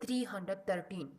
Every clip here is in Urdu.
313,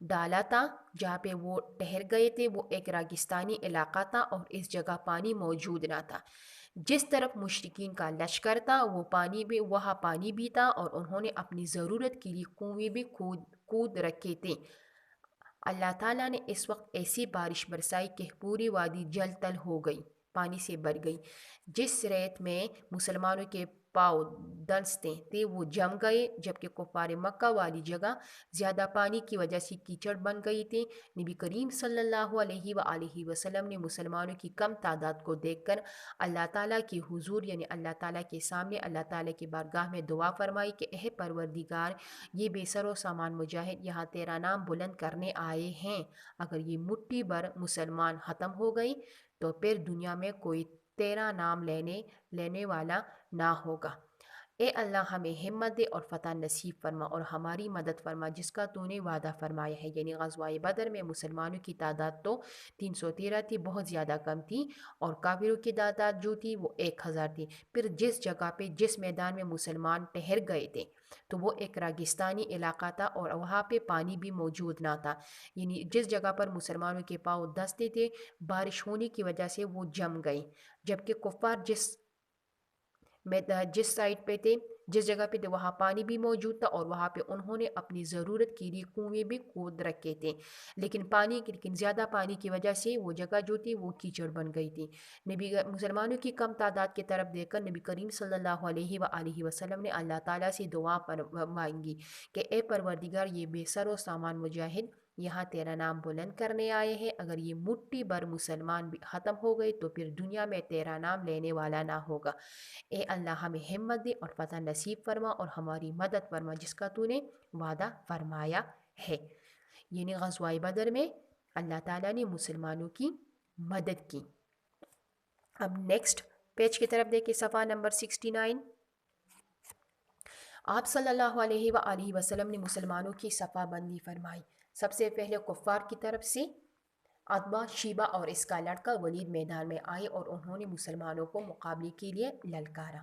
ڈالا تھا جہاں پہ وہ ٹھہر گئے تھے وہ ایک ریگستانی علاقہ تھا اور اس جگہ پانی موجود نہ تھا۔ جس طرف مشرکین کا لشکر تھا وہ پانی بھی وہاں پانی بھی تھا اور انہوں نے اپنی ضرورت کے لیے کنویں بھی کود رکھے تھے۔ اللہ تعالیٰ نے اس وقت ایسی بارش برسائی کہ پوری وادی جل تل ہو گئی، پانی سے بھر گئی۔ جس ریت میں مسلمانوں کے پاؤں دنستے تھے وہ جم گئے، جبکہ کفار مکہ والی جگہ زیادہ پانی کی وجہ سے کیچڑ بن گئی تھی۔ نبی کریم صلی اللہ علیہ وآلہ وسلم نے مسلمانوں کی کم تعداد کو دیکھ کر اللہ تعالیٰ کی حضور یعنی اللہ تعالیٰ کے سامنے اللہ تعالیٰ کی بارگاہ میں دعا فرمائی کہ اے پروردگار، یہ بے سر و سامان مجاہد یہاں تیرا نام بلند کرنے آئے ہیں، اگر یہ مٹھی بھر مسلمان ختم ہو گئی تو پھر دنیا میں کوئی تیرا نام لینے والا نہ ہوگا۔ اے اللہ ہمیں ہمت دے اور فتح نصیب فرما اور ہماری مدد فرما جس کا تو نے وعدہ فرمایا ہے۔ یعنی غزوہ بدر میں مسلمانوں کی تعداد تو 313 تھی، بہت زیادہ کم تھی، اور کافروں کی تعداد جو تھی وہ 1000 تھی۔ پھر جس جگہ پہ جس میدان میں مسلمان ٹھہر گئے تھے تو وہ ایک ریگستانی علاقہ تھا اور وہاں پہ پانی بھی موجود نہ تھا، یعنی جس جگہ پر مسلمانوں کے پاؤں دستے تھے بارش ہونے کی وجہ سے وہ جم گئی، جبکہ کفار جس سائڈ پہ تھے جس جگہ پہ تھے وہاں پانی بھی موجود تھا اور وہاں پہ انہوں نے اپنی ضرورت کے لیے کنویں بھی کھود رکھے تھے، لیکن زیادہ پانی کی وجہ سے وہ جگہ جو تھی وہ کیچڑ بن گئی تھی۔ مسلمانوں کی کم تعداد کی طرف دیکھ کر نبی کریم صلی اللہ علیہ وآلہ وسلم نے اللہ تعالیٰ سے دعا مانگی کہ اے پروردگار، یہ بے سر و سامان مجاہد یہاں تیرا نام بلند کرنے آئے ہیں، اگر یہ مٹھی بھر مسلمان بھی ختم ہو گئے تو پھر دنیا میں تیرا نام لینے والا نہ ہوگا۔ اے اللہ ہمیں ہمت دے اور فتح نصیب فرما اور ہماری مدد فرما جس کا تو نے وعدہ فرمایا ہے۔ یعنی غزوہ بدر میں اللہ تعالیٰ نے مسلمانوں کی مدد کی۔ اب نیکسٹ پیج کی طرف دیکھیں، صفحہ نمبر 69۔ آپ صلی اللہ علیہ وآلہ وسلم نے مسلمانوں کی صفحہ بندی فرمائی۔ سب سے پہلے کفار کی طرف سے عتبہ، شیبہ اور اس کا لڑکا ولید میدان میں آئے اور انہوں نے مسلمانوں کو مقابلے کے لیے للکارا۔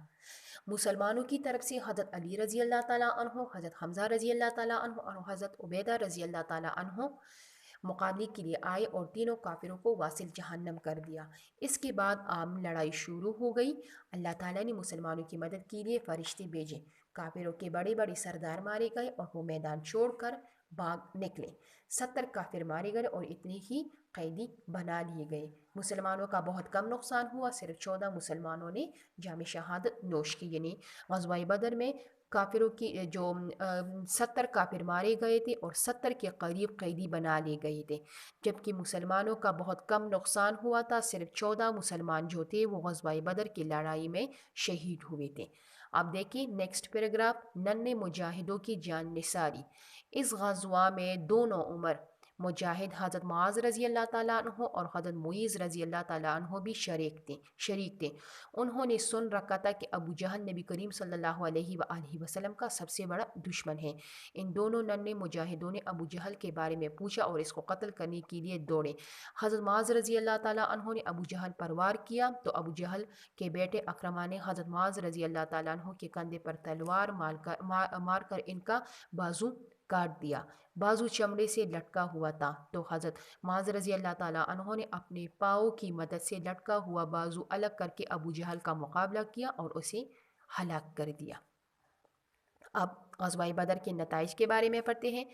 مسلمانوں کی طرف سے حضرت علی رضی اللہ تعالیٰ عنہ، حضرت حمزہ رضی اللہ تعالیٰ عنہ اور حضرت عبیدہ رضی اللہ تعالیٰ عنہ مقابلے کے لیے آئے اور تینوں کافروں کو واصل جہنم کر دیا۔ اس کے بعد عام لڑائی شروع ہو گئی۔ اللہ تعالیٰ نے مسلمانوں کی مدد کے لیے فرشتے بھیجے، کافروں کے بڑے بڑے سردار مارے گئے اور وہ میدان چھوڑ کر بھاگ نکلے۔ 70 کافر مارے گئے اور اتنے ہی قیدی بنا لیے گئے۔ مسلمانوں کا بہت کم نقصان ہوا، صرف 14 مسلمانوں نے جام شہادت نوش کی۔ یعنی غزوہ بدر میں کافروں کی جو 70 کافر مارے گئے تھے اور 70 کے قریب قیدی بنا لیے گئے تھے، جبکہ مسلمانوں کا بہت کم نقصان ہوا تھا، صرف 14 مسلمان جو تھے وہ غزوہ بدر کی لڑائی میں شہید ہوئے تھے۔ اب دیکھیں نیکسٹ پیراگراف، ننھے مجاہدوں کی جان نثاری۔ اس غزوہ میں دونوں عمر مجاہد حضرت معاذ رضی اللہ تعالیٰ عنہ اور حضرت معیذ رضی اللہ تعالیٰ عنہ بھی شریک تھے۔ انہوں نے سن رکھا تھا کہ ابو جہل نبی کریم صلی اللہ علیہ وآلہ وسلم کا سب سے بڑا دشمن ہے۔ ان دونوں ننھے مجاہدوں نے ابو جہل کے بارے میں پوچھا اور اس کو قتل کرنے کے لیے دوڑے۔ حضرت معاذ رضی اللہ تعالیٰ عنہ نے ابو جہل پر وار کیا تو ابو جہل کے بیٹے اکرمہ نے حضرت معاذ رضی اللہ تعالیٰ عنہ کے کندھے پر تلوار مار کر ان کا بازو کاٹ دیا۔ بازو چمڑے سے لٹکا ہوا تھا تو حضرت معاذ رضی اللہ تعالیٰ عنہ نے اپنے پاؤں کی مدد سے لٹکا ہوا بازو الگ کر کے ابو جہل کا مقابلہ کیا اور اسے ہلاک کر دیا۔ اب غزوہ بدر کے نتائج کے بارے میں پڑھتے ہیں۔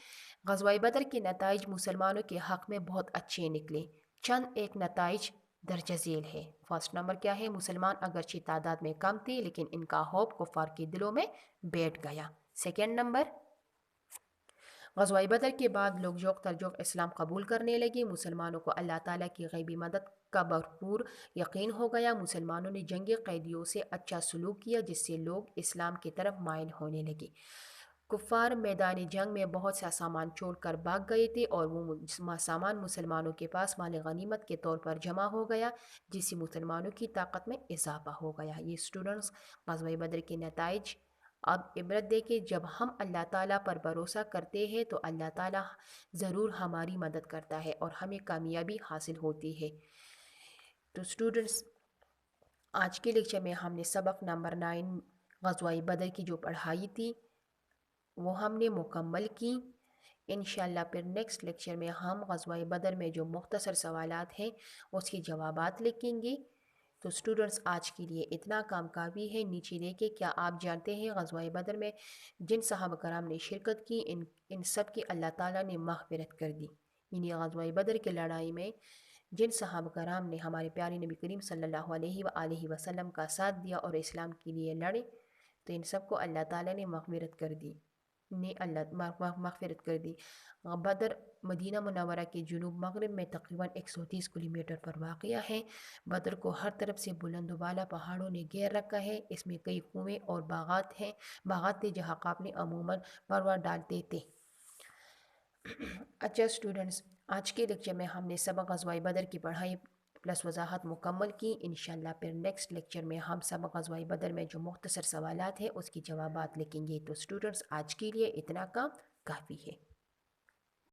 غزوہ بدر کے نتائج مسلمانوں کے حق میں بہت اچھے نکلے۔ چند ایک نتائج درج ذیل ہے۔ فرسٹ نمبر کیا ہے؟ مسلمان اگرچہ تعداد میں کم تھے لیکن ان کا خوف کفار کے دلوں میں بیٹھ گیا۔ سیکنڈ نمبر، غزوہ بدر کے بعد لوگ جوق در جوق اسلام قبول کرنے لگے۔ مسلمانوں کو اللہ تعالیٰ کی غیبی مدد کا بھرپور یقین ہو گیا۔ مسلمانوں نے جنگی قیدیوں سے اچھا سلوک کیا جس سے لوگ اسلام کی طرف مائل ہونے لگے۔ کفار میدان جنگ میں بہت سا سامان چھوڑ کر بھاگ گئے تھے اور وہ سامان مسلمانوں کے پاس مال غنیمت کے طور پر جمع ہو گیا جس سے مسلمانوں کی طاقت میں اضافہ ہو گیا۔ یہ اسٹوڈنٹس غزوہ بدر کے نتائج۔ اب عبرت دے کہ جب ہم اللہ تعالیٰ پر بھروسہ کرتے ہیں تو اللہ تعالیٰ ضرور ہماری مدد کرتا ہے اور ہمیں کامیابی حاصل ہوتی ہے۔ تو اسٹوڈنٹس آج کے لیکچر میں ہم نے سبق نمبر 9 غزوہ بدر کی جو پڑھائی تھی وہ ہم نے مکمل کی۔ انشاءاللہ پھر نیکسٹ لیکچر میں ہم غزوہ بدر میں جو مختصر سوالات ہیں اس کی جوابات لکھیں گے۔ تو اسٹوڈنٹس آج کے لیے اتنا کام کافی ہے۔ نیچے دیکھیں کیا آپ جانتے ہیں غزوہ بدر میں جن صحابہ کرام نے شرکت کی ان سب کی اللہ تعالیٰ نے مغفرت کر دی، یعنی غزوہ بدر کی لڑائی میں جن صحابہ کرام نے ہمارے پیارے نبی کریم صلی اللہ علیہ وآلہ وسلم کا ساتھ دیا اور اسلام کے لیے لڑے، تو ان سب کو اللہ تعالیٰ نے مغفرت کر دی، مغفرت کر دی۔ بدر مدینہ منورہ کے جنوب مغرب میں تقریباً 130 کلومیٹر پر واقع ہے۔ بدر کو ہر طرف سے بلند و بالا پہاڑوں نے گھیر رکھا ہے۔ اس میں کئی کنویں اور باغات تھے جہاں قافلے عموماً پرواز ڈالتے تھے۔ اچھا اسٹوڈنٹس، آج کے لیکچر میں ہم نے سبق غزوہ بدر کی پڑھائی پلس وضاحت مکمل کی۔ انشاءاللہ پھر نیکسٹ لیکچر میں ہم سبق غزوہ بدر میں جو مختصر سوالات ہیں اس کی جوابات لکھیں گے۔ تو اسٹوڈنٹس آج کے لیے اتنا کام کافی ہے۔